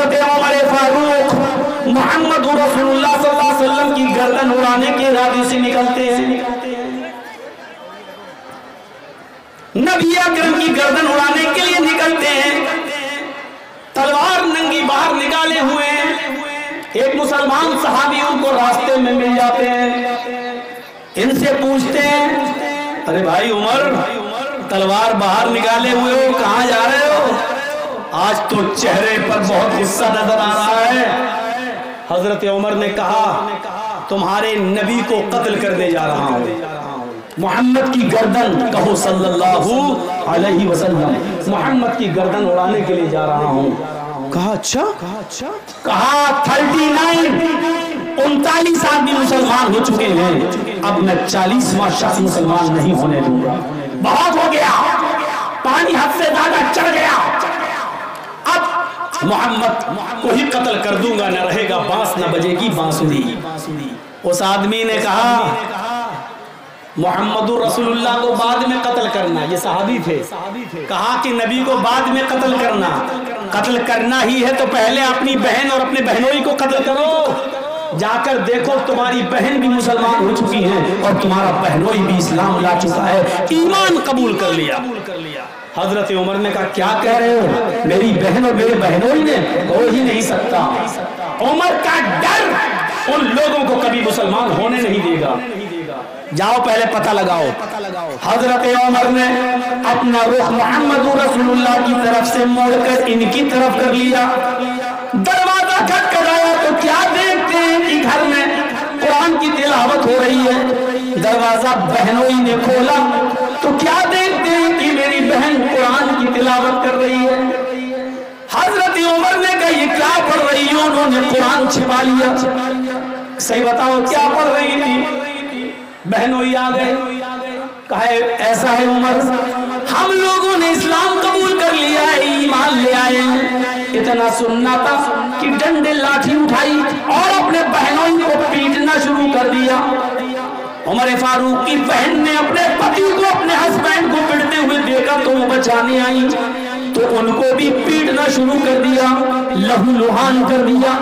حضرت عمر فاروق محمد رسول اللہ صلی اللہ علیہ وسلم کی گردن اڑانے کے ارادے سے نکلتے ہیں. نبی اکرم کی گردن اڑانے کے لیے نکلتے ہیں. تلوار ننگی باہر نکالے ہوئے ہیں. ایک مسلمان صحابی ان کو راستے میں مل جاتے ہیں. ان سے پوچھتے ہیں ارے بھائی عمر تلوار باہر نکالے ہوئے ہو, کہاں جا رہے ہو؟ آج تو چہرے پر بہت غصہ نظر آ رہا ہے. حضرت عمر نے کہا تمہارے نبی کو قتل کرنے جا رہا ہوں. محمد کی گردن کہو صلی اللہ علیہ وسلم, محمد کی گردن اڑانے کے لیے جا رہا ہوں. کہا اچھا؟ کہا 39 آدمی مسلمان ہو چکے ہیں, اب میں 40واں شخص مسلمان نہیں ہونے دوں گا. بہت ہو گیا, پانی حد سے زیادہ چڑھ گیا. اب محمد کو ہی قتل کر دوں گا, نہ رہے گا بانس نہ بجے گی بانسری. اس آدمی نے کہا محمد رسول اللہ کو بعد میں قتل کرنا. یہ صحابی تھے. کہا کہ نبی کو بعد میں قتل کرنا ہی ہے تو پہلے اپنی بہن اور اپنے بہنوئی کو قتل کرو. جا کر دیکھو تمہاری بہن بھی مسلمان ہو چکی ہے اور تمہارا بہنوئی بھی اسلام لا چکا ہے, ایمان قبول کر لیا. حضرت عمر نے کہا کیا کہہ رہے ہو؟ میری بہن اور میرے بہنوئی نے ہو ہی نہیں سکتا. عمر کا ڈر ان لوگوں کو کبھی مسلمان ہونے نہیں دے گا. جاؤ پہلے پتہ لگاؤ. حضرت عمر نے اپنا رخ محمد رسول اللہ کی طرف سے موڑ کر ان کی طرف کر لیا. دروازہ کھٹکھٹایا تو کیا دیکھتے ہیں کہ گھر میں قرآن کی تلاوت ہو رہی ہے. دروازہ بہنوئی نے کھولا تو کیا دیکھتے ہیں کہ میری بہن قرآن کی تلاوت کر رہی ہے. حضرت عمر نے کہا یہ کیا پڑھ رہی ہے؟ انہوں نے قرآن چھپا لیا. صحیح بتاؤ کیا پڑھ رہی تھی؟ بہنوئی آ گئے. کہا ایسا ہے عمر, ہم لوگوں نے اسلام قبول کر لیا ہے, ایمان لے آئے ہیں. اتنا سننا تھا کہ ڈنڈے لاٹھی اٹھائی اور اپنے بہنوئی کو پیٹنا شروع کر دیا. عمر فاروق کی بہن نے اپنے پتی کو اپنے ہسبینڈ کو پیٹتے ہوئے دیکھا تو وہ بچانے آئی تو ان کو بھی پیٹنا شروع کر دیا, لہو لہان کر دیا.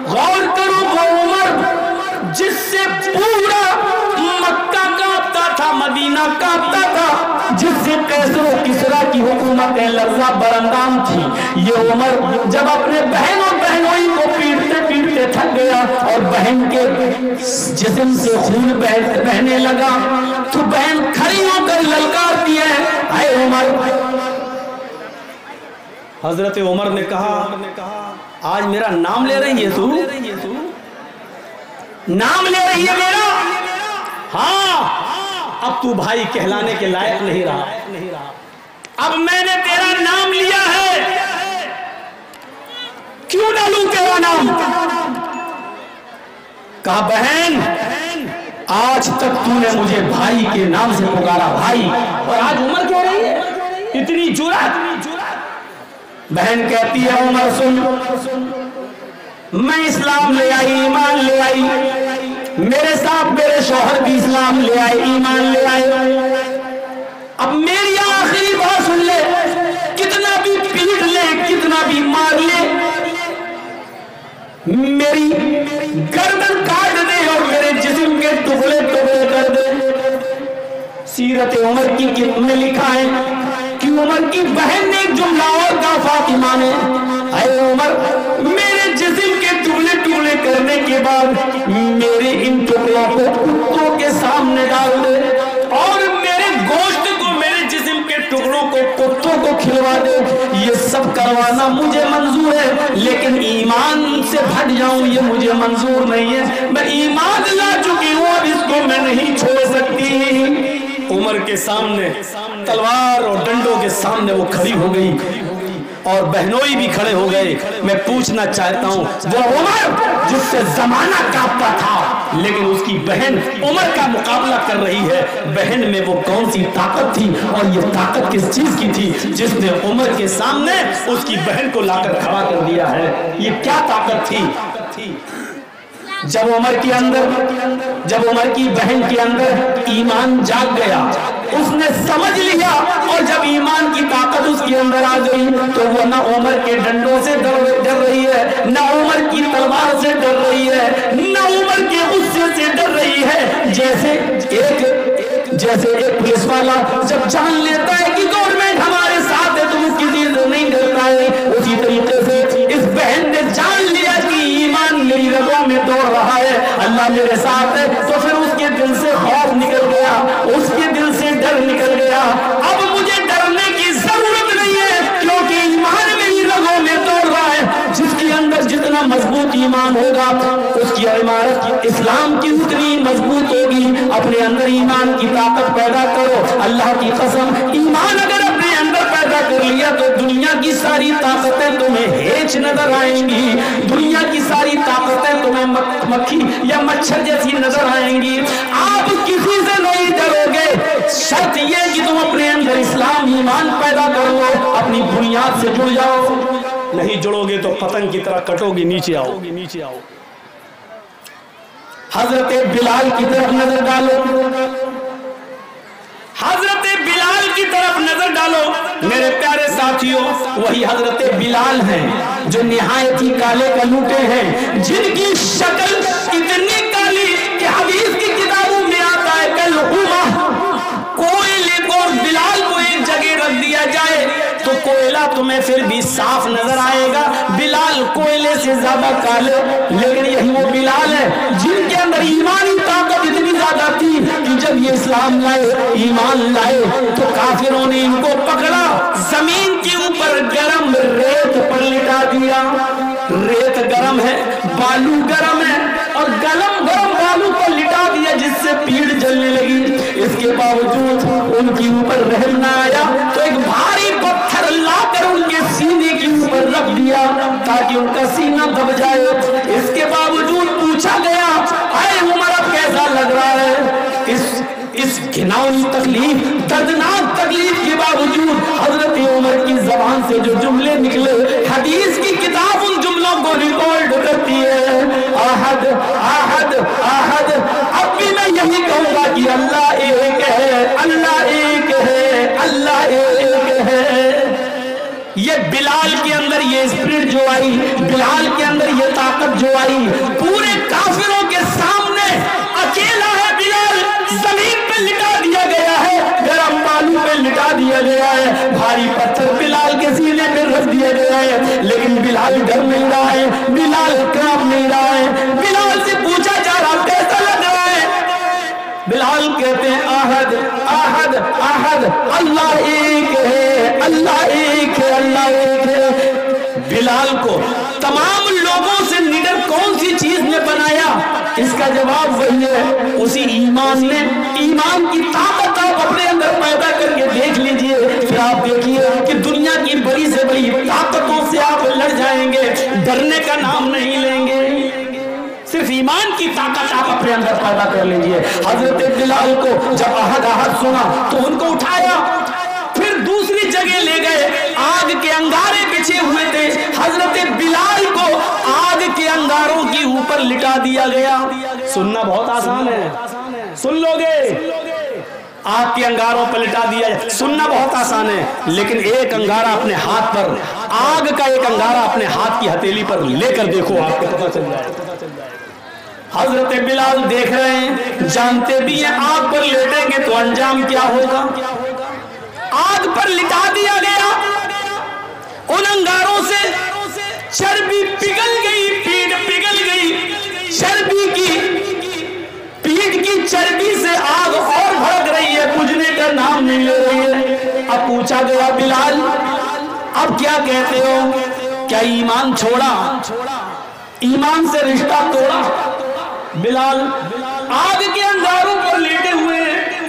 غور کرو وہ عمر جس سے پورا مکہ کانپتا تھا, مدینہ کانپتا تھا, جس سے قیصر و کسریٰ کی حکومتیں لرزہ برندام تھی, یہ عمر جب اپنے بہن اور بہنوئی کو پیٹتے پیٹتے تھک گیا اور بہن کے جسم سے خون بہنے لگا تو بہن کھڑی ہو کر للکارتی ہے اے عمر. حضرت عمر نے کہا آج میرا نام لے رہی ہے تو, نام لے رہی ہے میرا؟ ہاں, اب تو بھائی کہلانے کے لائق نہیں رہا. اب میں نے تیرا نام لیا ہے, کیوں نہ لوں تیرا نام؟ کہا بہن آج تک تو نے مجھے بھائی کے نام سے پکارا بھائی, اور آج عمر کہہ رہی ہے اتنی جرأت. بہن کہتی ہے عمر سن, میں اسلام لے آئی, ایمان لے آئی, میرے ساتھ میرے شوہر بھی اسلام لے آئے, ایمان لے آئے. اب میری آخری بات سن لے, کتنا بھی پیٹ لے, کتنا بھی مار لے, میری گردن کاٹ دے اور میرے جسم کے ٹکڑے ٹکڑے کر دے. سیرت عمر کی کتاب میں لکھا ہے کہ عمر کی بہن نے ایک جملہ اور کہا فاطمہ نے, اے عمر میرے جسم کے ٹکڑے ٹکڑے کرنے کے بعد میرے ان ٹکڑوں کو کتوں کے سامنے ڈال دے اور میرے گوشت کو, میرے جسم کے ٹکڑوں کو کتوں کو کھلوا دے. یہ سب کروانا مجھے منظور ہے, لیکن ایمان سے بھٹ جاؤں یہ مجھے منظور نہیں ہے. میں ایمان لا چکی ہوں, اب اس کو میں نہیں چھوڑ سکتی. عمر کے سامنے تلوار اور ڈنڈوں کے سامنے وہ کھڑی ہو گئی اور بہنوئی بھی کھڑے ہو گئے. میں پوچھنا چاہتا ہوں وہ عمر جس سے زمانہ کانپتا تھا لیکن اس کی بہن عمر کا مقابلہ کر رہی ہے, بہن میں وہ کون سی طاقت تھی اور یہ طاقت کس چیز کی تھی جس نے عمر کے سامنے اس کی بہن کو لا کر کھڑا کر دیا ہے؟ یہ کیا طاقت تھی؟ جب عمر کی بہن کے اندر ایمان جاگ گیا, اس نے سمجھ لیا, اور جب ایمان کی طاقت اس کے اندر آ گئی تو وہ نہ عمر کے ڈنڈوں سے ڈر رہی ہے تلوار سے ڈر رہی ہے، نہ عمر کے غصے سے ڈر رہی ہے۔ جیسے ایک پولیس والا جب جان لیتا ہے کہ گورنمنٹ ہمارے ساتھ ہے تو وہ کسی سے نہیں ڈرتا ہے، اسی طریقے سے اس بہن نے جان لیا کہ ایمان میری رگوں میں دوڑ رہا ہے، اللہ میرے ساتھ ہے، تو پھر اس کے دل سے خوف نکل گیا، اس کے دل سے ڈر نکل گیا۔ اب مجھے ڈرنے کی ضرورت نہیں ہے کیونکہ ایمان میری رگوں میں دوڑ رہا ہے۔ جس کے اندر جتنا مضبوط ایمان ہوگا اس کی عمارت اسلام کی اتنی مضبوط ہوگی۔ اپنے اندر ایمان کی طاقت پیدا کرو، اللہ کی قسم ایمان اگر اپنے اندر پیدا کر لیا تو دنیا کی ساری طاقتیں تمہیں ہیچ نظر آئیں گی، دنیا کی ساری طاقتیں تمہیں مکھی یا مچھر جیسی نظر آئیں گی۔ آپ کسی سے نہیں ڈرو گے، شرط یہ کہ تم اپنے اندر اسلام ایمان پیدا کرو، اپنی بنیاد سے جڑ جاؤ، نہیں جڑو گے تو پتنگ کی طرح کٹو گے، نیچے آؤ۔ حضرت بلال کی طرف نظر ڈالو، حضرت بلال کی طرف نظر ڈالو میرے پیارے ساتھیوں، وہی حضرت بلال ہیں جو نہایت ہی کالے کلوٹے ہیں، جن کی شکل اتنی کالی کہ حدیث کی کتابوں میں آتا ہے کالحمہ۔ کوئلے کو بلال کو ایک جگہ رکھ دیا جائے تو کوئلہ تمہیں پھر بھی صاف نظر آئے گا، بلال کوئلے سے زیادہ کالے، لیکن یہی وہ بلال ہے جن کے اندر ایمانی طاقت اتنی زیادہ تھی کہ جب یہ اسلام لائے، ایمان لائے تو کافروں نے ان کو پکڑا، زمین کے اوپر گرم ریت پر لٹا دیا۔ ریت گرم ہے، بالو گرم ہے، اور گرم بالو پر لٹا دیا جس سے پیڑ جلنے لگی۔ اس کے باوجود ان کے اوپر رحم نہ آیا تو ایک بھاری پتھر لا کر ان کے سینے کے اوپر رکھ دیا تاکہ ان کا سینہ دب جائے۔ اس کے باوجود پوچھا گیا اے عمر اب کیسا لگ رہا ہے؟ اس گھناؤنی تکلیف، دردناک تکلیف کے باوجود حضرت عمر کی زبان سے جو جملے نکلے، حدیث کی کتاب ان جملوں کو ریکارڈ کرتی ہے، آہد آہد آہد۔ اب بھی میں یہی کہوں گا کہ اللہ ایک ہے، اللہ ایک ہے، اللہ ایک ہے۔ یہ بلال کے اندر یہ اسپرٹ جو آئی، بلال کے اندر یہ طاقت جو آئی، پورے کافروں کے سامنے اکیلا ہے بلال، زمین پہ لٹا دیا گیا ہے، گرم بالو پہ لٹا دیا گیا ہے، بھاری پتھر بلال کے سینے پہ رکھ دیا گیا ہے، لیکن بلال ڈر نہیں رہا ہے، بلال کانپ نہیں رہا ہے۔ بلال سے پوچھا جا رہا کیسا لگ رہا ہے؟ بلال کہتے ہیں آہد آہد آہد، اللہ ایک ہے، اللہ ایک ہے، اللہ ایک ہے۔ بلال کو تمام لوگوں سے نڈر کون سی چیز نے بنایا؟ اس کا جواب وہی ہے، اسی ایمان نے۔ ایمان کی طاقت آپ اپنے اندر پیدا کر کے دیکھ لیجئے، پھر آپ دیکھیے کہ دنیا کی بڑی سے بڑی طاقتوں سے آپ لڑ جائیں گے، ڈرنے کا نام نہیں لیں گے۔ صرف ایمان کی طاقت آپ اپنے اندر پیدا کر لیجئے۔ حضرت بلال کو جب احد احد سنا تو ان کو اٹھایا، پھر دوسری جگہ لے گئے، آگ کے انگارے بچھے ہوئے تھے، حضرت بلال کو آگ کے انگاروں کے اوپر لٹا دیا گیا۔ سننا بہت آسان ہے، سن لو گے، آگ کے انگاروں پر لٹا دیا جائے، سننا بہت آسان ہے، لیکن ایک انگارہ اپنے ہاتھ پر، آگ کا ایک انگارہ اپنے ہاتھ کی ہتھیلی پر لے کر دیکھو، آپ کو پتہ چل جائے۔ حضرت بلال دیکھ رہے ہیں، جانتے بھی ہیں آگ پر لیٹیں گے تو انجام کیا ہوگا۔ آگ پر لٹا دیا گیا، ان انگاروں سے چربی پگھل گئی، پیٹ پگھل گئی، چربی کی پیٹ کی چربی سے آگ اور بھڑک رہی ہے، بجھنے کا نام نہیں لے رہی ہے۔ اب پوچھا گیا بلال اب کیا کہتے ہو؟ کیا ایمان چھوڑا؟ ایمان سے رشتہ توڑا؟ بلال آگ کے انگاروں پر لیٹے ہوئے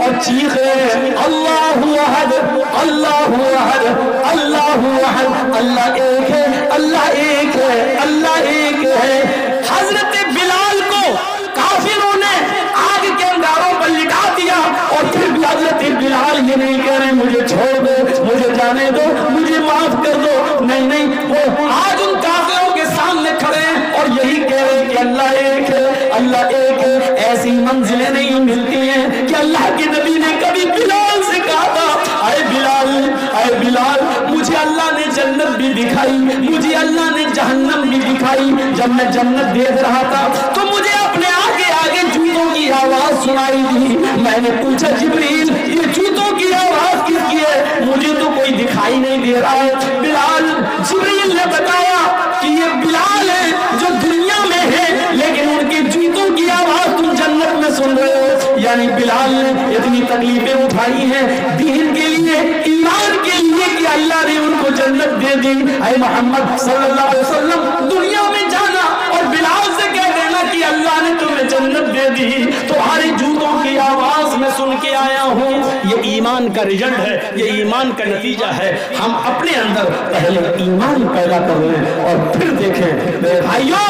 اور چیخ رہے ہیں اللہ احد اللہ احد اللہ احد، اللہ ایک ہے، اللہ ایک ہے، اللہ ایک ہے۔ حضرت بلال کو کافروں نے آگ کے انگاروں پر لٹا دیا اور پھر بھی حضرت بلال یہ نہیں کہہ رہے مجھے چھوڑ دو، مجھے جانے دو، مجھے معاف کر دو، نہیں نہیں، وہ آج ان کافروں کے سامنے کھڑے ہیں اور یہی کہہ رہے ہیں کہ اللہ ایک ہے، اللہ ایک ہے۔ ایسی منزلیں نہیں ملتی ہیں کہ اللہ کے نبی نے کبھی بلال سے کہا تھا اے بلال، اے بلال مجھے اللہ نے جنت بھی دکھائی، مجھے اللہ نے جہنم بھی دکھائی۔ جب میں جنت دیکھ رہا تھا تو مجھے اپنے آگے آگے جوتوں کی آواز سنائی دی۔ میں نے پوچھا جبریل یہ جوتوں کی آواز کس کی ہے؟ مجھے تو کوئی دکھائی نہیں دے رہا ہے۔ بلال، جبریل نے بتایا کہ یہ بلال ہے جو دنیا میں ہے لیکن ان کے جوتوں کی آواز تم جنت میں سن رہے ہو۔ یعنی بلال نے اتنی تکلیفیں اٹھائی ہیں دین کے لیے، ایمان کے لیے کہ اللہ نے ان کو جنت دے دی۔ اے محمد صلی اللہ علیہ وسلم، دنیا میں جانا اور بلال سے کہہ دینا کہ اللہ نے تمہیں جنت دے دی، تمہاری جوتوں کی آواز میں سن کے آیا ہوں۔ یہ ایمان کا رزلٹ ہے، یہ ایمان کا نتیجہ ہے۔ ہم اپنے اندر پہلے ایمان پیدا کر لیں اور پھر دیکھیں۔ میرے بھائیوں،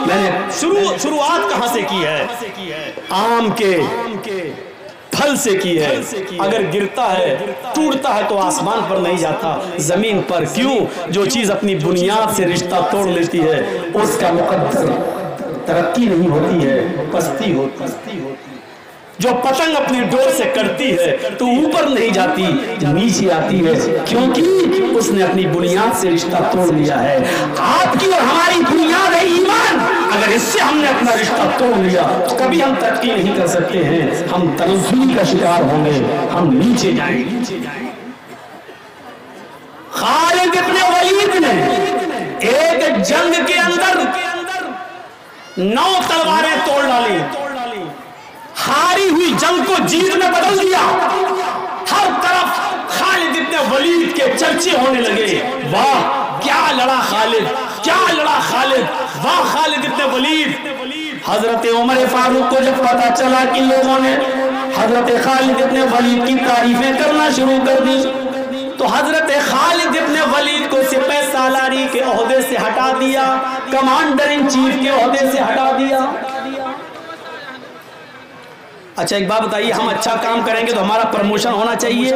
میں نے شروعات کہاں سے کی ہے؟ آم کے پھل سے کی ہے۔ اگر گرتا ہے ٹوٹتا ہے تو آسمان پر نہیں جاتا، زمین پر۔ کیوں؟ جو چیز اپنی بنیاد سے رشتہ توڑ لیتی ہے اس کا مقدر ترقی نہیں ہوتی ہے، پستی ہوتی۔ جو پتنگ اپنی ڈور سے کرتی ہے تو اوپر نہیں جاتی، نیچے آتی ہے، کیونکہ اس نے اپنی بنیاد سے رشتہ توڑ لیا ہے۔ آپ کی اور ہماری بنیاد ہے ایمان۔ اگر اس سے ہم نے اپنا رشتہ توڑ لیا تو کبھی ہم ترقی نہیں کر سکتے ہیں، ہم تنزلی کا شکار ہوں گے، ہم نیچے جائیں گے۔ خالد ابن ولید نے ایک جنگ کے اندر 9 تلواریں توڑ ڈالی، ہاری ہوئی جنگ کو جیت میں بدل دیا۔ ہر طرف خالد ابن ولید کے چرچے ہونے لگے۔ واہ کیا لڑا خالد، کیا لڑا خالد، واہ خالد ابن ولید۔ حضرت عمر فاروق کو جب پتا چلا کہ لوگوں نے حضرت خالد ابن ولید کی تعریفیں کرنا شروع کر دی تو حضرت خالد ابن ولید کو سپہ سالاری کے عہدے سے ہٹا دیا، کمانڈر ان چیف کے عہدے سے ہٹا دیا۔ اچھا ایک بات بتائیے، ہم اچھا کام کریں گے تو ہمارا پروموشن ہونا چاہیے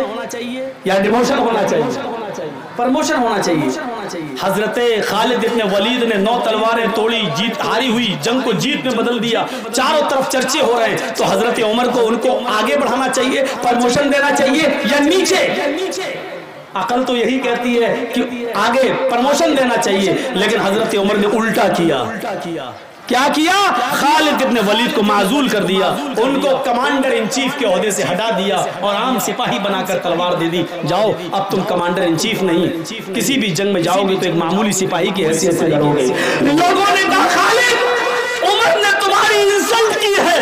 یا ڈیموشن ہونا چاہیے؟ پروموشن ہونا چاہیے۔ حضرت خالد ابن ولید نے 9 تلواریں توڑی، جیت ہاری ہوئی جنگ کو جیت میں بدل دیا، چاروں طرف چرچے ہو رہے ہیں، تو حضرت عمر کو ان کو آگے بڑھانا چاہیے، پروموشن دینا چاہیے یا نیچے؟ عقل تو یہی کہتی ہے کہ آگے پروموشن دینا چاہیے، لیکن حضرت عمر نے الٹا کیا۔ کیا کیا؟ خالد ابن ولید کو معزول کر دیا، ان کو کمانڈر ان چیف کے عہدے سے ہٹا دیا اور عام سپاہی بنا کر تلوار دے دی، جاؤ اب تم کمانڈر ان چیف نہیں، کسی بھی جنگ میں جاؤ گے تو ایک معمولی سپاہی کی حیثیت سے لڑو گے۔ لوگوں نے کہا خالد عمر نے تمہاری انسلٹ کی ہے،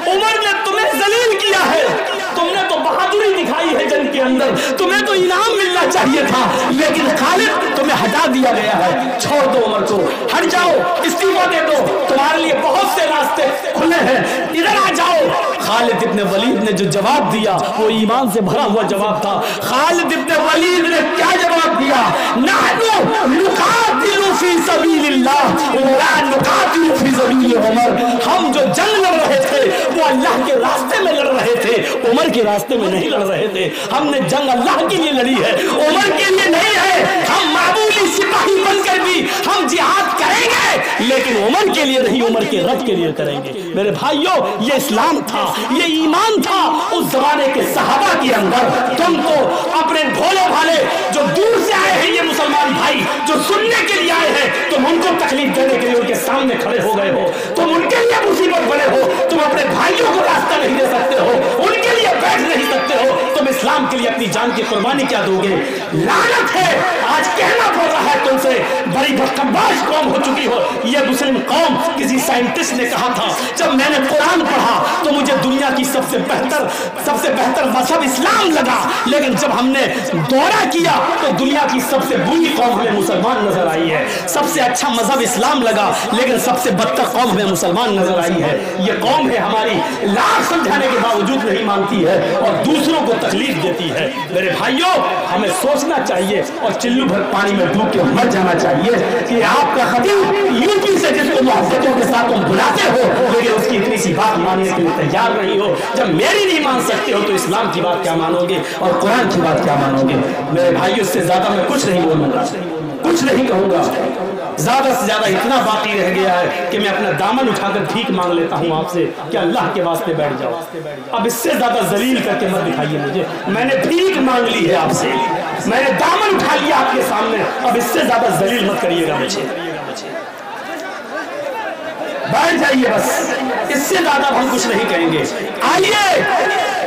عمر نے تمہیں ذلیل کیا ہے، تم نے تو بہادری دکھائی ہے جنگ کے اندر، تمہیں تو انعام ملنا چاہیے تھا، لیکن خالد تمہیں ہٹا دیا گیا ہے، چھوڑ دو عمر کو، ہٹ جاؤ، استعفا دے دو، تمہارے لیے بہت سے راستے کھلے ہیں، ادھر آ جاؤ۔ خالد ابن ولید نے جو جواب دیا وہ ایمان سے بھرا ہوا جواب تھا۔ خالد ابن ولید نے کیا جواب دیا؟ نحنو نقاتل فی سبیل اللہ ولا نقاتل فی سبیل عمر۔ ہم جو جنگ لڑ رہے تھے وہ اللہ کے راستے میں لڑ رہے تھے، عمر کے راستے میں نہیں لڑ رہے تھے۔ ہم نے جنگ اللہ کے لیے لڑی ہے، عمر کے لیے نہیں ہے۔ ہم معمولی سپاہی بن کر بھی ہم جہاد کریں گے لیکن عمر کے لیے نہیں، عمر کے رب کے لیے کریں گے۔ میرے بھائیوں، یہ اسلام تھا، یہ ایمان تھا اس زمانے کے صحابہ کے اندر۔ تم تو اپنے بھولے بھالے جو دور سے آئے ہیں، یہ مسلمان بھائی جو سننے کے لیے آئے ہیں، تم ان کو تکلیف دینے کے لیے ان کے سامنے کھڑے ہو گئے ہو، تم ان کے لیے مصیبت بنے ہو، تم اپنے بھائیوں کو راستہ نہیں دے سکتے ہو، ان کے لیے بیٹھ نہیں سکتے ہو، تم اسلام کے لیے اپنی جان کی قربانی کیا دو گے؟ لعنت ہے، آج کہنا پڑ رہا ہے تم سے، بڑی بدقباش قوم ہو چکی ہو یہ مسلم قوم۔ کسی سائنٹسٹ نے کہا تھا جب میں نے قرآن پڑھا تو مجھے دنیا کی سب سے بہتر مذہب اسلام لگا، لیکن جب ہم نے دورہ کیا تو دنیا کی سب سے بری قوم ہمیں مسلمان نظر آئی ہے۔ سب سے اچھا مذہب اسلام لگا لیکن سب سے بدتر قوم ہمیں مسلمان نظر آئی ہے۔ یہ قوم ہے ہماری، لاکھ سمجھانے کے باوجود نہیں مانتی ہے اور دوسروں کو تکلیف دیتی ہے۔ میرے بھائیوں، ہمیں سوچنا چاہیے اور چلو بھر پانی میں ڈوب کے مر جانا چاہیے کہ آپ کا خطیب یوپی سے جس کو محبتوں کے ساتھ تم بلاتے ہو لیکن اس کی اتنی سی بات ماننے کے لیے تیار نہیں ہو۔ جب میری نہیں مان سکتے ہو تو اسلام کی بات کیا مانو گے اور قرآن کی بات کیا مانو گے؟ میرے بھائیوں، اس سے زیادہ میں کچھ نہیں بولوں گا، کچھ نہیں کہوں گا۔ زیادہ سے زیادہ اتنا باقی رہ گیا ہے کہ میں اپنا دامن اٹھا کر بھیک مانگ لیتا ہوں آپ سے کہ اللہ کے واسطے بیٹھ جاؤ۔ اب اس سے زیادہ ذلیل کر کے مت دکھائیے مجھے، میں نے بھیک مانگ لی ہے آپ سے۔ میں نے دامن اٹھا لیا آپ کے سامنے، اب اس سے زیادہ ذلیل مت کریے گا مجھے، بیٹھ جائیے بس، اس سے زیادہ ہم کچھ نہیں کہیں گے۔ آئیے،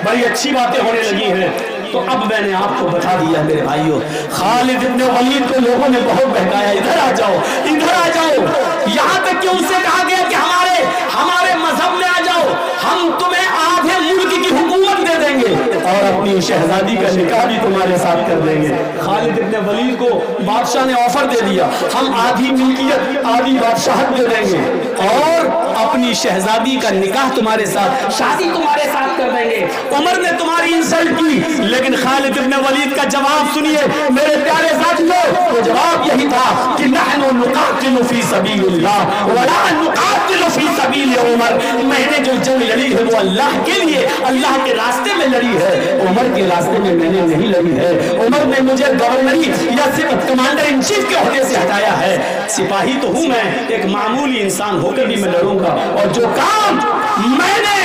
بڑی اچھی باتیں ہونے لگی ہیں، تو اب میں نے آپ کو بتا دیا میرے بھائیوں، خالد ابن ولید کو لوگوں نے بہت بہکایا، ادھر آ جاؤ، ادھر آ جاؤ، یہاں تک کہ ان سے کہا گیا کہ ہمارے مذہب میں آ جاؤ، ہم تمہیں آدھے ملک کی حکومت دے دیں گے اور اپنی شہزادی کا نکاح بھی تمہارے ساتھ کر دیں گے۔ خالد ابن ولید کو بادشاہ نے آفر دے دیا، ہم آدھی ملکیت آدھی بادشاہت دے دیں گے اور اپنی شہزادی کا نکاح تمہارے ساتھ، شادی تمہارے ساتھ کر دیں گے۔ عمر نے تمہاری انسلٹ کی، لیکن خالد ابن ولید کا جواب سنیے میرے پیارے ساتھیوں، وہ جواب یہی تھا کہ نحن نقاتل فی سبیل اللہ ولا نقاتل فی سبیل عمر، میں نے جو جنگ لڑی ہے وہ اللہ کے لیے، اللہ کے راستے میں لڑی ہے، عمر کے راستے میں میں نے نہیں لڑی ہے۔ عمر نے مجھے گورنری یا صرف کمانڈر ان چیف کے عہدے سے ہٹایا ہے، سپاہی تو ہوں میں، ایک معمولی انسان ہو کر بھی میں لڑوں گا، اور جو کام میں نے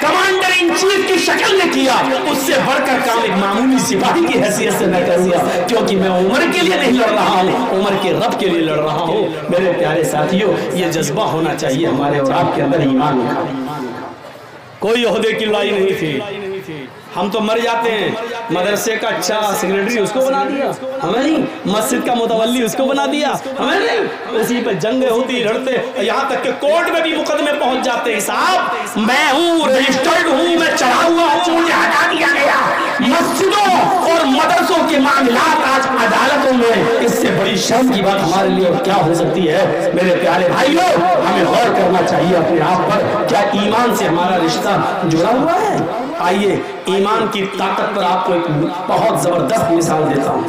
کمانڈر ان چیف کی شکل میں کیا اس سے بڑھ کر کام ایک معمولی سپاہی کی حیثیت سے میں کروں گا، کیونکہ میں عمر کے لیے نہیں لڑ رہا ہوں، عمر کے رب کے لیے لڑ رہا ہوں۔ میرے پیارے ساتھیوں، یہ جذبہ ہونا چاہیے ہمارے اور آپ کے اندر، ایمان کا۔ کوئی عہدے کی لڑائی نہیں تھی، ہم تو مر جاتے ہیں، مدرسے کا اچھا سیکریٹری اس کو بنا دیا ہمیں نہیں، مسجد کا متولی اس کو بنا دیا ہمیں نہیں، اسی پہ جنگیں ہوتی لڑتے، یہاں تک کہ کورٹ میں بھی مقدمے پہنچ جاتے ہیں، صاحب میں ہوں رجسٹرڈ ہوں، میں چڑھا ہوا ہوں، مجھے ہٹا دیا گیا۔ مسجدوں اور مدرسوں کے معاملات آج عدالتوں میں، اس سے بڑی شرم کی بات ہمارے لیے اور کیا ہو سکتی ہے؟ میرے پیارے بھائیوں، ہمیں غور کرنا چاہیے اپنے آپ پر، کیا ایمان سے ہمارا رشتہ جڑا ہوا ہے؟ آئیے ایمان کی طاقت پر آپ کو ایک بہت زبردست مثال دیتا ہوں۔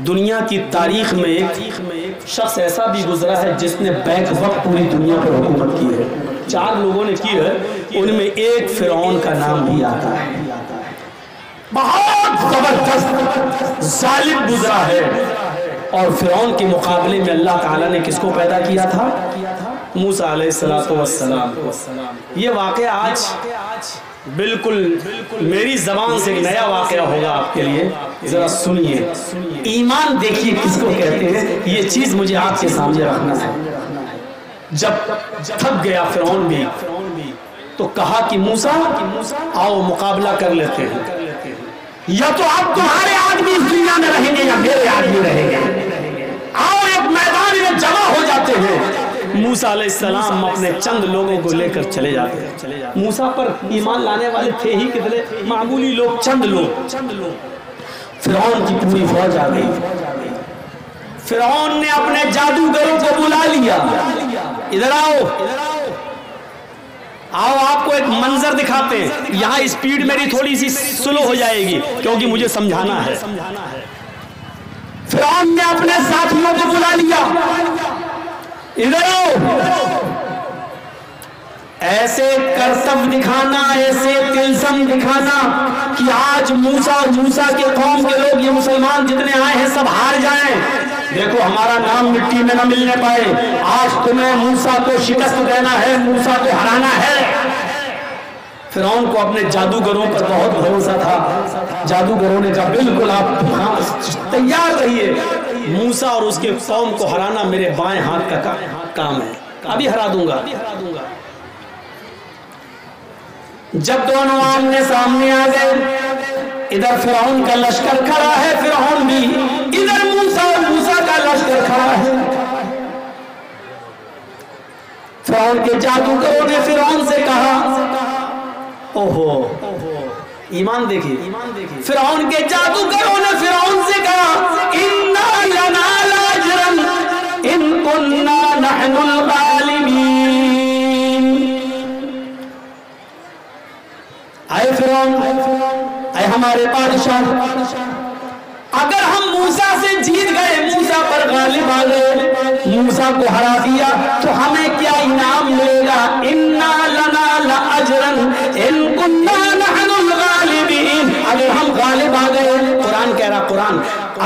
دنیا کی تاریخ میں ایک شخص ایسا بھی گزرا ہے جس نے بیک وقت پوری دنیا پر حکومت کی ہے، 4 لوگوں نے کی ہے، ان میں ایک فرعون کا نام بھی آتا ہے، بہت زبردست ظالم گزرا ہے، اور فرعون کے مقابلے میں اللہ تعالیٰ نے کس کو پیدا کیا تھا؟ موسیٰ علیہ السلام۔ یہ واقعہ آج بالکل میری زبان سے نیا واقعہ ہوگا آپ کے لیے، ذرا سنیے، ایمان دیکھیے کس کو کہتے ہیں، یہ چیز مجھے آپ کے سامنے رکھنا ہے۔ جب تھک گیا فرعون بھی تو کہا کہ موسیٰ آؤ مقابلہ کر لیتے ہیں، یا تو آپ تمہارے آدمی اس دنیا میں رہیں گے یا میرے آدمی رہیں گے، آؤ ایک میدان میں جمع ہو جاتے ہیں۔ موسیٰ علیہ السلام اپنے چند لوگوں کو لے کر چلے جاتے ہیں، موسیٰ پر ایمان لانے والے تھے ہی کتنے، معمولی لوگ، چند لوگ۔ فرعون کی پوری فوج آ گئی، فرعون نے اپنے جادوگروں کو بلا لیا، ادھر آؤ آؤ آپ کو ایک منظر دکھاتے ہیں، یہاں اسپیڈ میری تھوڑی سی سلو ہو جائے گی کیونکہ مجھے سمجھانا ہے۔ فرعون نے اپنے ساتھیوں کو بلا لیا، ادھر آؤ، ایسے کرتب دکھانا، ایسے تلسم دکھانا کہ آج موسیٰ کے قوم کے لوگ، یہ مسلمان جتنے آئے ہیں سب ہار جائیں، دیکھو ہمارا نام مٹی میں نہ ملنے پائے، آج تمہیں موسیٰ کو شکست دینا ہے، موسیٰ کو ہرانا ہے۔ فرعون کو اپنے جادوگروں پر بہت بھروسہ تھا، جادوگروں نے کہا بالکل آپ تیار رہیے، موسیٰ اور اس کے قوم کو ہرانا میرے بائیں ہاتھ کا کام ہے، ابھی ہرا دوں گا۔ جب دونوں آمنے سامنے آ گئے، ادھر فرعون کا لشکر کھڑا ہے، فرعون بھی، ادھر موسیٰ کا لشکر کھڑا ہے۔ فرعون کے جادوگروں نے فرعون سے کہا، اوہو ایمان دیکھیے، فرعون کے جادوگروں نے فرعون سے کہا، اِنَّا لَنَا لَأَجْرًا إِن كُنَّا نَحْنُ الْغَالِبِينَ۔ اے فرعون، اے ہمارے بادشاہ، اگر ہم موسیٰ سے جیت گئے، موسیٰ پر غالب آ گئے، موسیٰ کو ہرا دیا تو ہمیں کیا انعام ملے گا؟ اِنَّا لَنَا لَأَجْرًا إِن كُنَّا نَحْنُ الْغَالِبِينَ۔ اگر ہم غالب آ گئے، قرآن کہہ رہا، قرآن،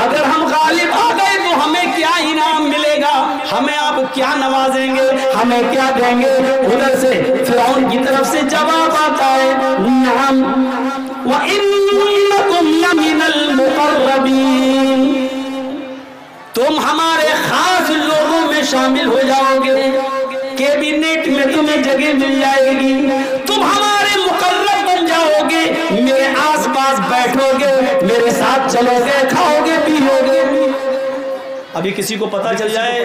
اگر ہم غالب آ گئے تو ہمیں کیا انعام ملے گا؟ ہمیں آپ کیا نوازیں گے؟ ہمیں کیا دیں گے؟ ادھر سے فرعون کی طرف سے جواب آتا ہے، نعم وَإِنَّكُمْ لَمِنَ الْمُقَرَّبِينَ، تم ہمارے خاص لوگوں میں شامل ہو جاؤ گے، کیبنٹ میں تمہیں جگہ مل جائے گی، تم ہمارے مقرب بن جاؤ گے، میرے آس پاس بیٹھو گے، میرے ساتھ چلو گے، کھاؤ گے، پیو گے۔ ابھی کسی کو پتا چل جائے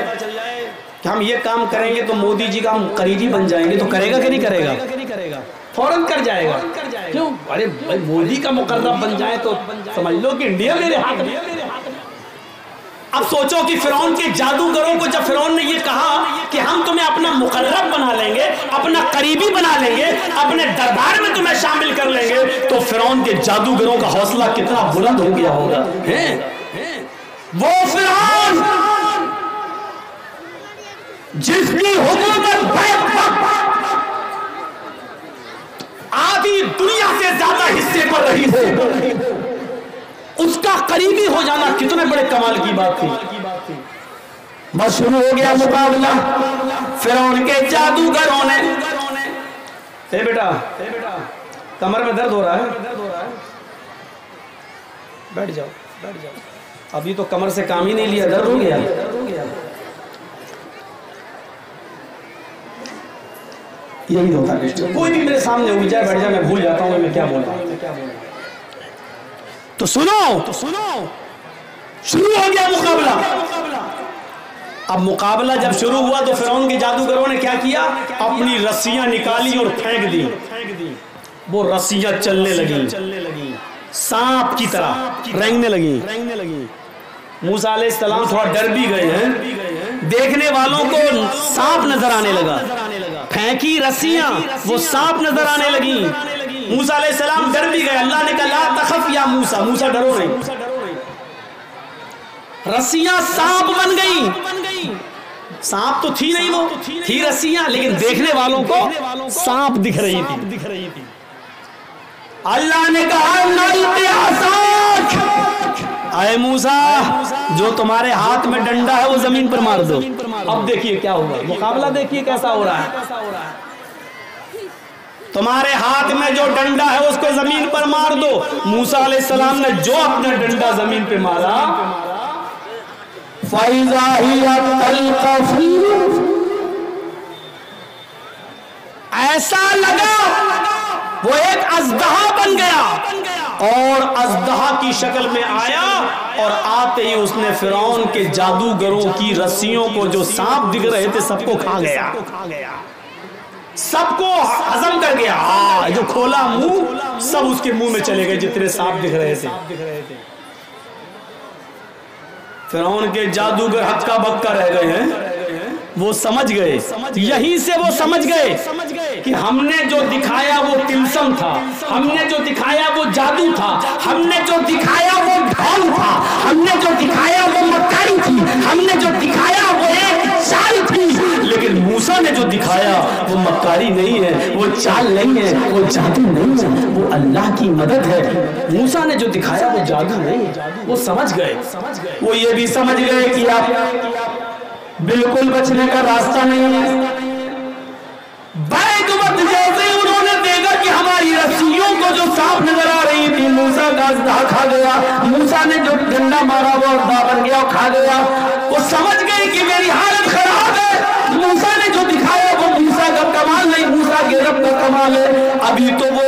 کہ ہم یہ کام کریں گے تو مودی جی کا ہم قریبی بن جائیں گے، تو کرے گا کہ نہیں کرے گا؟ فوراً کر جائے گا۔ کیوں؟ ارے بھائی مودی کا مقرب بن جائے تو سمجھ لو کہ انڈیا میرے ہاتھ میں۔ اب سوچو کہ فرعون کے جادوگروں کو جب فرعون نے یہ کہا کہ ہم تمہیں اپنا مقرب بنا لیں گے، اپنا قریبی بنا لیں گے، اپنے دربار میں تمہیں شامل کر لیں گے، تو فرعون کے جادوگروں کا حوصلہ کتنا بلند ہو گیا ہوگا۔ وہ فرعون جس کی حکومت آدھی دنیا سے زیادہ حصے پر رہی ہو، اس کا قریبی ہو جانا کتنے بڑے کمال کی بات تھی۔ بس شروع ہو گیا مقابلہ فرعون کے جادوگروں نے۔ اے بیٹا کمر میں درد ہو رہا ہے، بیٹھ جاؤ۔ ابھی تو کمر سے کام ہی نہیں لیا، درد ہو گیا۔ یہی ہوتا ہے، کوئی بھی میرے سامنے ہو جائے بیٹھ جائے، میں بھول جاتا ہوں میں کیا بول رہا ہوں۔ تو سنو، شروع ہو گیا مقابلہ۔ اب مقابلہ جب شروع ہوا تو فرعون کے جادوگروں نے کیا کیا؟ اپنی رسیاں نکالی اور پھینک دی۔ وہ رسیاں چلنے لگیں، سانپ کی طرح رینگنے لگیں۔ موسیٰ علیہ السلام تھوڑا ڈر بھی گئے ہیں، دیکھنے والوں کو سانپ نظر آنے لگا، پھینکی رسیاں، وہ سانپ نظر آنے لگیں۔ موسیٰ علیہ السلام ڈر بھی گئے، اللہ نے کہا لا تخف یا موسیٰ، موسیٰ ڈرو نہیں۔ رسیاں سانپ بن گئی، سانپ تو تھی نہیں، وہ تھی رسیاں، لیکن دیکھنے والوں کو سانپ دکھ رہی تھی۔ اللہ نے کہا نلقی عصاک، اے موسیٰ جو تمہارے ہاتھ میں ڈنڈا ہے وہ زمین پر مار دو۔ اب دیکھیے کیا ہوگا، مقابلہ دیکھیے کیسا ہو رہا ہے۔ تمہارے ہاتھ میں جو ڈنڈا ہے اس کو زمین پر مار دو۔ موسیٰ علیہ السلام نے جو اپنا ڈنڈا زمین پہ مارا، فَإِذَا هِيَ تَلْقَفُ، ایسا لگا وہ ایک اژدہا بن گیا اور اژدہا کی شکل میں آیا، اور آتے ہی اس نے فرعون کے جادوگروں کی رسیوں کو جو سانپ دکھ رہے تھے سب کو کھا گیا، سب کو ہضم کر گیا۔ جو کھولا منہ سب اس کے منہ میں چلے گئے جتنے سانپ دکھ رہے تھے۔ فرعون کے جادوگر ہکا بکا رہ گئے ہیں، وہ سمجھ گئے، یہیں سے وہ سمجھ گئے کہ ہم نے جو دکھایا وہ تلسم تھا، ہم نے جو دکھایا وہ جادو تھا، ہم نے جو دکھایا وہ ڈھال تھا، ہم نے جو دکھایا وہ مکاری تھی، ہم نے جو دکھایا وہ ایک چال تھی۔ لیکن موسیٰ نے جو دکھایا وہ مکاری نہیں ہے، وہ چال نہیں ہے، وہ جادو نہیں ہے، وہ اللہ کی مدد ہے۔ موسیٰ نے جو دکھایا وہ جادو نہیں ہے۔ وہ سمجھ گئے، وہ یہ بھی سمجھ گئے کہ آپ بالکل بچنے کا راستہ نہیں ہے۔ بیک وقت جیسے ہی انہوں نے دیکھا کہ ہماری رسیوں کو جو سانپ نظر آ رہی تھی، موسیٰ کا اژدہا کھا گیا، موسیٰ نے جو ڈنڈا مارا وہ اژدہا بن گیا اور کھا گیا۔ وہ سمجھ گئے کہ میری حالت خراب ہے، موسیٰ نے جو دکھایا وہ موسیٰ کا کمال نہیں، موسیٰ کے رب کا کمال ہے۔ ابھی تو وہ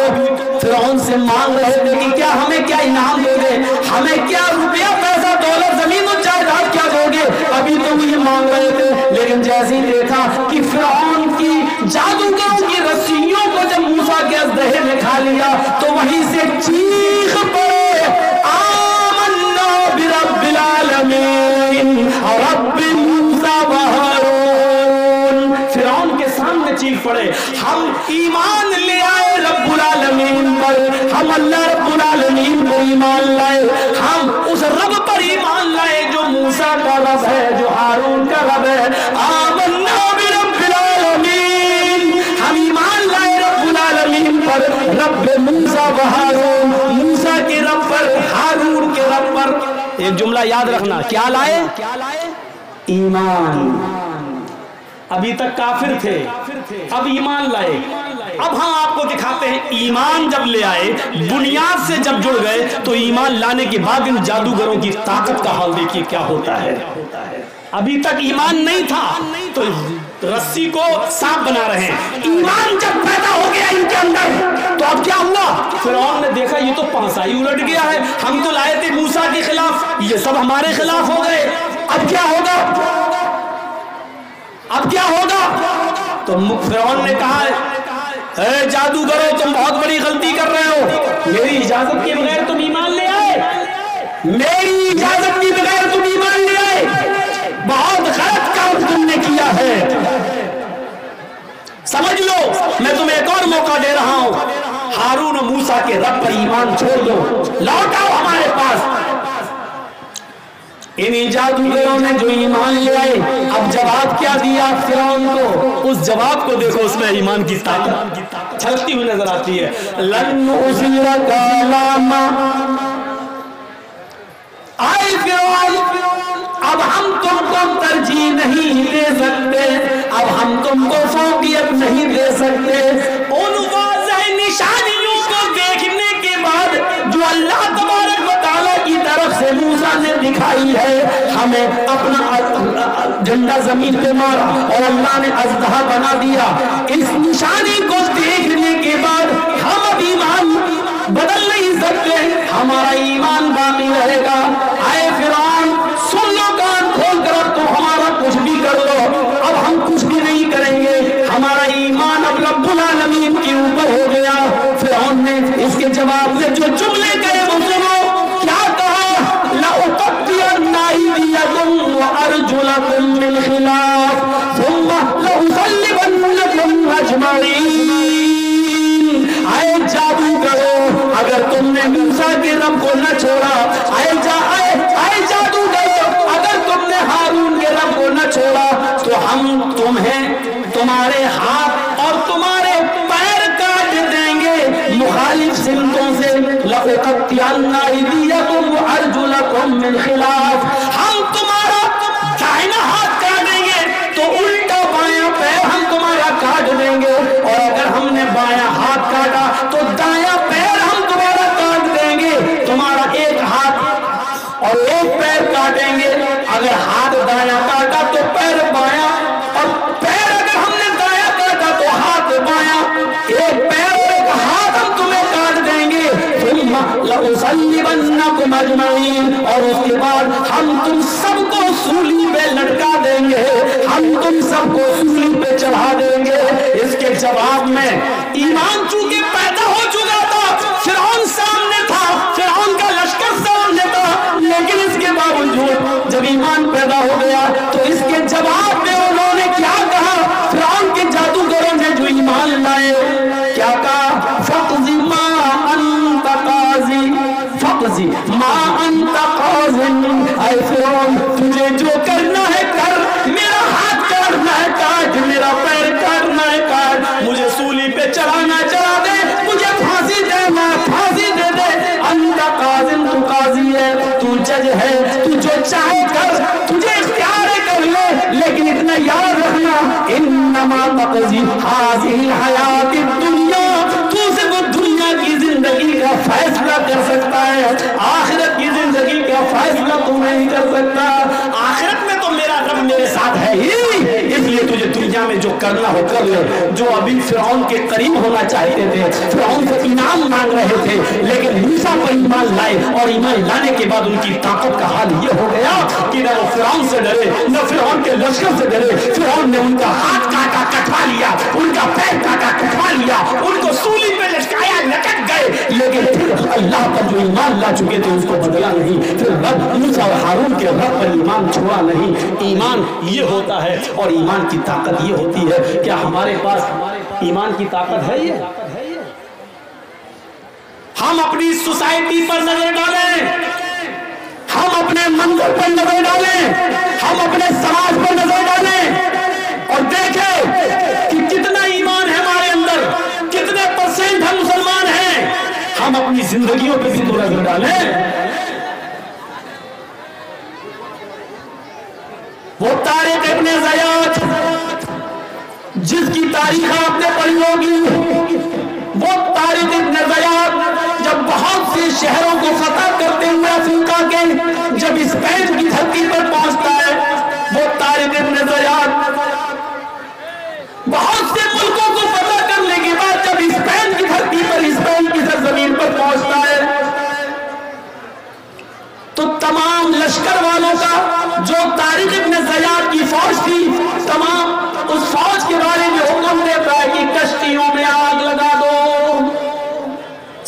فرعون سے مانگ رہے تھے کہ کیا ہمیں کیا انعام دو گے، ہمیں کیا روپیہ پیسہ دولت زمین و جائیداد کیا دو گے، ابھی تو وہ یہ مانگ رہے تھے۔ لیکن جیسے ہی دیکھا کہ فرعون کی جادوگروں کی رسیوں کو جب موسیٰ کے اژدہے نے کھا لیا تو وہیں سے چیخ پڑے آمنا برب العالمین رب موسیٰ و ہارون۔ فرعون کے سامنے چیخ پڑے ہم ایمان لے آئے رب العالمین پر، ہم اللہ رب العالمین پر ایمان لائے، ہم اس رب پر ایمان لائے جو موسیٰ کا رب ہے، جو ہارون کا رب ہے۔ آمنا برب العالمین، ہم ایمان لائے رب العالمین پر، رب موسیٰ و ہارون، موسیٰ کے رب پر، ہارون کے رب پر۔ ایک جملہ یاد رکھنا، کیا لائے؟ ایمان۔ ابھی تک کافر تھے، اب ایمان لائے۔ اب ہم آپ کو دکھاتے ہیں ایمان جب لے آئے, بنیاد سے جب جڑ گئے, تو ایمان لانے کے بعد ان جادوگروں کی طاقت کا حال دیکھیے کیا ہوتا ہے. ابھی تک ایمان نہیں تھا تو رسی کو سانپ بنا رہے ہیں, ایمان جب پیدا ہو گیا ان کے اندر تو اب کیا ہوا؟ فرعون نے دیکھا یہ تو پانسا ہی الٹ گیا ہے, ہم تو لائے تھے موسیٰ کے خلاف, یہ سب ہمارے خلاف ہو گئے, اب کیا ہوگا؟ اب کیا ہوگا؟ تو فرعون نے کہا اے جادوگرو تم بہت بڑی غلطی کر رہے ہو, میری اجازت کے بغیر تم ایمان لے آئے, میری اجازت کے بغیر تم ایمان لے آئے, بہت غلط کام تم نے کیا ہے. سمجھ لو میں تمہیں ایک اور موقع دے رہا ہوں, ہارون و موسیٰ کے رب پر ایمان چھوڑ دو, لوٹ آؤ ہمارے پاس. انہی جادوگروں نے جو ایمان لے آئے, اب جواب کیا دیا فرعون کو, اس جواب کو دیکھو, اس میں ایمان کی طاقت چھلکتی ہوئی نظر آتی ہے. لن نؤثرک علی ما, آئے فرعون اب ہم تم کو ترجیح نہیں دے سکتے, اب ہم تم کو فوقیت نہیں دے سکتے. ان واضح نشانیوں کو دیکھنے کے بعد جو اللہ تبارک و تعالیٰ کی طرف سے موسیٰ نے دکھائی ہے, ہمیں اپنا جھنڈا زمین پہ مارا اور اللہ نے اژدہا بنا دیا, اس نشانی کو دیکھنے کے بعد ہم اب ایمان بدل نہیں سکتے, ہمارا ایمان باقی رہے گا. اے فرعون سن لو, کان کھول کر اب تو ہمارا کچھ بھی کر لو, اب ہم کچھ بھی نہیں کریں گے, ہمارا ایمان اب رب العالمین کے اوپر ہو گیا. فرعون نے اس کے جواب میں جو جملے کہے وہ سنو, کیا کہا؟ لأقطعن أيديكم وأرجلكم من خلاف ثم لأصلبنكم أجمعين. اے جادوگرو اگر تم نے موسیٰ کے رب کو نہ چھوڑا, اے جادوگرو اگر تم نے ہارون کے رب کو نہ چھوڑا, تو ہم تمہیں تمہارے ہاتھ اور تمہارے پیر کاٹ دیں گے مخالف سمتوں سے. لأقطعن أيديكم وأرجلكم من خلاف, ہم تمہارا دائنا ہاتھ کاٹیں گے تو الٹا بایاں پیر ہم تمہارا کاٹ دیں گے, اور اگر ہم نے بایاں ہاتھ کاٹا تو دایاں پیر ہم تمہارا کاٹ دیں گے. تمہارا ایک ہاتھ اور ایک پیر کاٹیں گے, اگر ہاتھ دایاں کاٹا تو پیر بایاں, اور پیر اگر ہم نے دایاں کاٹا تو ہاتھ بایاں, ایک پیر اور ایک ہاتھ ہم تمہیں کاٹ دیں گے. ثم لأصلبنكم أجمعين, اور اس کے بعد ہم تم سب کو سولی پہ لٹکا دیں گے, ہم تم سب کو سولی پہ چڑھا دیں گے. اس کے جواب میں ایمان چونکہ پیدا ہو چکا تھا, فرعون سامنے تھا, فرعون کا لشکر سامنے تھا, لیکن اس کے باوجود جب ایمان پیدا ہو گیا تو اس کے جواب میں انہوں نے کیا کہا؟ فرعون کے جادوگروں نے جو ایمان لائے کیا کہا؟ فقضی ما انت قاضی, فقضی ما انت قاضی. اے فرعون تجھے جو کرنا ہے کر, میرا ہاتھ کاٹنا ہے کاٹ, میرا پیر کاٹنا ہے کاٹ, مجھے سولی پہ چڑھانا چڑھا دے, مجھے پھانسی دینا پھانسی دے دے. انت قاضی, تو قاضی ہے, تو جج ہے, تو جو چاہے کر, تجھے اختیار کر لے, لیکن اتنا یاد رکھنا انما تقضی هذه الحیات الدنیا, تو صرف دنیا کی زندگی کا فیصلہ کر سکتا ہے, آخرت کی زندگی کا فیصلہ تو نہیں کر سکتا. آخرت میں تو میرا رب میرے ساتھ ہے ہی, اس لیے تجھے دنیا میں جو کرنا ہو کر لے. جو ابھی فرعون کے قریب ہونا چاہتے تھے, فرعون سے انعام مانگ رہے تھے, لیکن موسیٰ پر ایمان لائے, اور ایمان لانے کے بعد ان کی طاقت کا حال یہ ہو گیا کہ نہ وہ فرعون سے ڈرے, نہ فرعون کے لشکر سے ڈرے. فرعون نے ان کا ہاتھ کاٹا کٹوا لیا, ان کا پیر کاٹا کٹوا لیا, ان کو سولی پہ لٹکایا لٹک گئے, لیکن پھر اللہ پر جو ایمان لا چکے تھے اس کو بدلا نہیں. پھر رب موسیٰ اور ہارون کے رب پر ایمان چھوڑا نہیں. ایمان یہ ہوتا ہے, اور ایمان کی طاقت یہ ہوتی ہے. کیا ہمارے پاس ایمان کی طاقت ہے؟ یہ ہم اپنی سوسائٹی پر نظر ڈالیں, ہم اپنے منظر پر نظر ڈالیں, ہم اپنے سماج پر نظر ڈالیں, اور دیکھیں کہ کتنا ایمان ہے ہمارے اندر, کتنے % ہم مسلمان ہیں. ہم اپنی زندگیوں پہ بھی تو نظر ڈالیں. وہ طارق ابن زیاد جس کی تاریخ آپ نے پڑھی ہوگی، وہ طارق ابن زیاد جب بہت سے شہروں کو فتح کرتے ہوئے افریقہ کے جب اسپین کی دھرتی پر پہنچتا ہے، وہ طارق ابن زیاد بہت سے ملکوں کو فتح کرنے کے بعد جب اسپین کی دھرتی پر، اسپین کی سرزمین پر پہنچتا ہے، تو تمام لشکر والوں کا جو طارق ابن زیاد کی فوج تھی، تمام اس فوج کے بارے میں حکم دیتا ہے کہ کشتیوں میں آگ لگا دو۔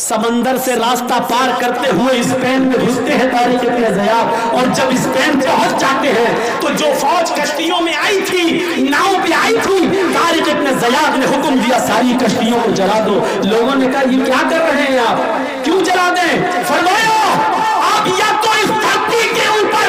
سمندر سے راستہ پار کرتے ہوئے اسپین میں گھستے ہیں طارق ابن زیاد، اور جب اسپین پہنچ جاتے ہیں تو جو فوج کشتیوں میں آئی تھی، ناؤ پہ آئی تھی، طارق ابن زیاد نے حکم دیا ساری کشتیوں کو جلا دو۔ لوگوں نے کہا یہ کیا کر رہے ہیں آپ، کیوں جلا دیں؟ فرمایا آپ یا تو اس دھرتی کے اوپر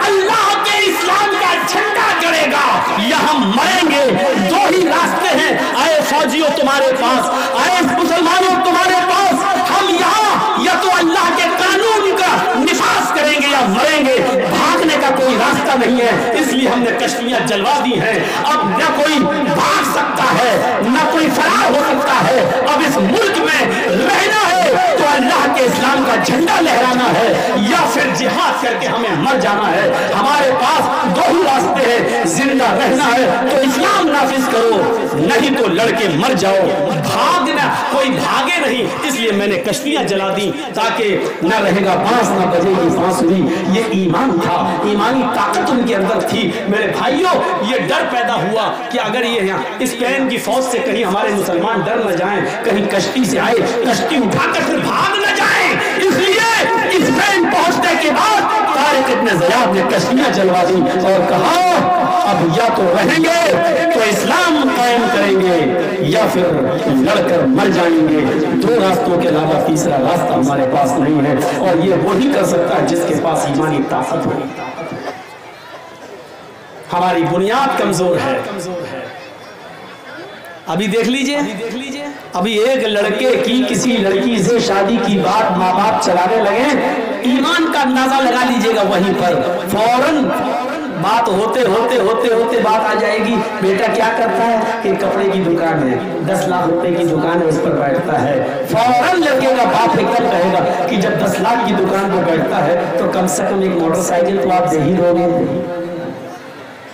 اللہ کے اسلام کا جھنڈا گڑے گا یا ہم مریں گے، دو ہی راستے ہیں۔ اے فوجیوں تمہارے پاس، اے مسلمانوں تمہارے پاس، ہم یہاں یا تو اللہ کے قانون کا نفاذ کریں گے یا مریں گے، بھاگنے کا کوئی راستہ نہیں ہے۔ اس لیے ہم نے کشتیاں جلوا دی ہیں، اب نہ کوئی بھاگ سکتا ہے نہ کوئی فرار ہو سکتا ہے، اب اس ملک میں رہنا ہے تو اللہ کے اسلام کا جھنڈا لہرانا ہے یا پھر جہاد کر کے ہمیں مر جانا ہے۔ ہمارے پاس دو ہی راستے ہیں، زندہ رہنا ہے تو اسلام نافذ کرو، نہیں تو لڑ کے مر جاؤ۔ بھاگنا، کوئی بھاگے نہیں، اس لیے میں نے کشتیاں جلا دی تاکہ نہ رہے گا بانس نہ بجے گی بانسری۔ یہ ایمان تھا، ایمانی طاقت ان کے اندر تھی۔ میرے بھائیوں، یہ ڈر پیدا ہوا کہ اگر یہ یہاں اسپین کی فوج سے کہیں ہمارے مسلمان ڈر نہ جائیں، کہیں کشتی سے آئے کشتی اٹھا کر پھر بھاگ نہ جائیں، اس لیے اسپین پہنچنے کے بعد طارق ابن زیاد نے کشتیاں جلوا دی اور کہا اب یا تو رہیں گے تو اسلام قائم کریں گے یا پھر لڑ کر مر جائیں گے، دو راستوں کے علاوہ تیسرا راستہ ہمارے پاس نہیں ہے۔ اور یہ وہی کر سکتا ہے جس کے پاس ایمانی طاقت ہو۔ ہماری بنیاد کمزور ہے۔ ابھی دیکھ لیجئے، ابھی ایک لڑکے کی کسی لڑکی سے شادی کی بات ماں باپ چلانے لگے، ایمان کا اندازہ لگا لیجئے گا وہیں پر فوراً بات ہوتے بات آ جائے گی۔ بیٹا کیا کرتا ہے کہ کپڑے کی دکان ہے، 10 لاکھ روپے کی دکان ہے، اس پر بیٹھتا ہے۔ فوراً لڑکے کا باپ ایک دم کہے گا کہ جب 10 لاکھ کی دکان پر بیٹھتا ہے تو کم سے کم ایک موٹر سائیکل تو آپ دے ہی دو گے۔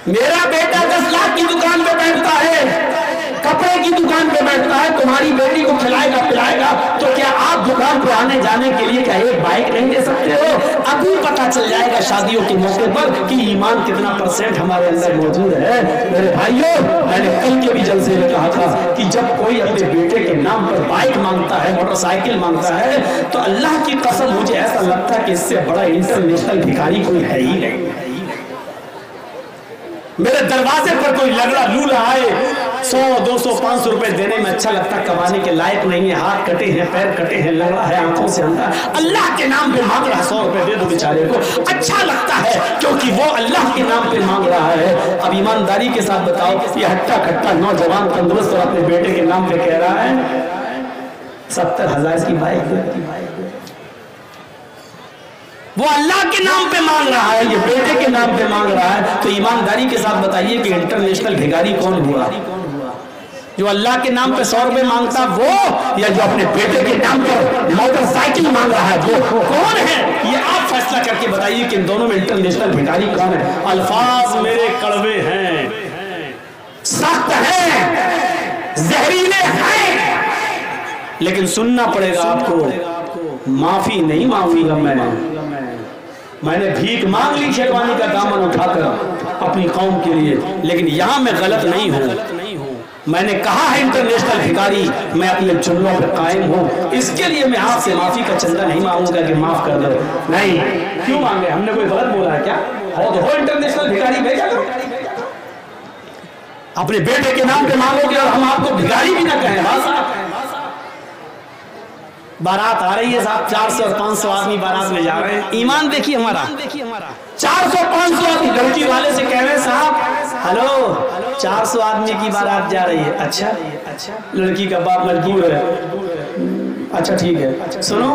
میرا بیٹا 10 لاکھ کی دکان پہ بیٹھتا ہے، کپڑے کی دکان پہ بیٹھتا ہے، تمہاری بیٹی کو کھلائے گا پلائے گا، تو کیا آپ دکان پہ آنے جانے کے لیے کیا ایک بائک نہیں دے سکتے ہو؟ ابھی پتا چل جائے گا شادیوں کے موقع پر کہ ایمان کتنا % ہمارے اندر موجود ہے۔ میرے بھائیوں، میں نے کل کے بھی جلسے میں کہا تھا کہ جب کوئی اپنے بیٹے کے نام پر بائک مانگتا ہے، موٹر سائیکل مانگتا ہے، تو اللہ کی قسم مجھے ایسا لگتا ہے کہ اس سے بڑا انٹرنیشنل بھکاری کوئی ہے ہی نہیں۔ میرے دروازے پر کوئی لگڑا لولا آئے 100 200 500 روپے دینے میں اچھا لگتا، کمانے کے لائق نہیں ہے، ہاتھ کٹے ہیں، پیر کٹے ہیں، لگڑا ہے آنکھوں سے اندھا، اللہ کے نام پہ مانگ رہا 100 روپے دے دو بیچارے کو، اچھا لگتا ہے کیونکہ وہ اللہ کے نام پہ مانگ رہا ہے۔ اب ایمانداری کے ساتھ بتاؤ، یہ ہٹا کھٹا نوجوان تندرست اور اپنے بیٹے کے نام پہ کہہ رہا ہے 70,000 کی بائک دے، وہ اللہ کے نام پہ مانگ رہا ہے، یہ بیٹے کے نام پہ مانگ رہا ہے، تو ایمانداری کے ساتھ بتائیے کہ انٹرنیشنل بھکاری کون ہوا؟ جو اللہ کے نام پہ 100 روپے مانگتا وہ، یا جو اپنے بیٹے کے نام پر موٹر سائیکل مانگ رہا ہے وہ کون ہے؟ یہ آپ فیصلہ کر کے بتائیے کہ ان دونوں میں انٹرنیشنل بھکاری کون ہے؟ الفاظ میرے کڑوے ہیں، سخت ہیں، زہریلے ہیں، لیکن سننا پڑے گا آپ کو۔ معافی نہیں مانگوں گا میں نے بھیک مانگ لی شیروانی کا دامن اٹھا کر اپنی قوم کے لیے، لیکن یہاں میں غلط نہیں ہوں۔ میں نے کہا ہے انٹرنیشنل بھکاری، میں اپنے جملوں پر قائم ہوں، اس کے لیے میں آپ سے معافی کا چندہ نہیں مانگوں گا کہ معاف کر دو، نہیں۔ کیوں مانگے؟ ہم نے کوئی غلط بولا ہے کیا؟ ہو انٹرنیشنل بھکاری بھیجا کرو، اپنے بیٹے کے نام پہ مانگو گے اور ہم آپ کو بھکاری بھی نہ کہیں۔ بارات آ رہی ہے صاحب، 400 اور 500 آدمی بارات میں جا رہے ہیں، ایمان دیکھیے ہمارا 400 500 آدمی، لڑکی والے سے کہہ رہے ہیں صاحب ہلو 400 آدمی کی بارات جا رہی ہے، اچھا لڑکی کا باپ مجبور ہے، اچھا ٹھیک ہے، سنو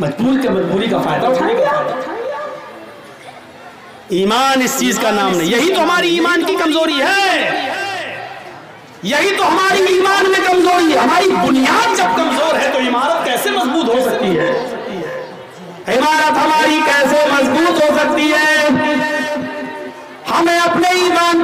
مجبوری کا فائدہ اٹھائیں گے آپ۔ ایمان اس چیز کا نام نہیں، یہی تو ہماری ایمان کی کمزوری ہے، یہی تو ہماری ایمان میں کمزوری ہے۔ ہماری بنیاد جب کمزور ہے تو عمارت کیسے مضبوط ہو سکتی ہے؟ عمارت ہماری کیسے مضبوط ہو سکتی ہے؟ ہمیں اپنے ایمان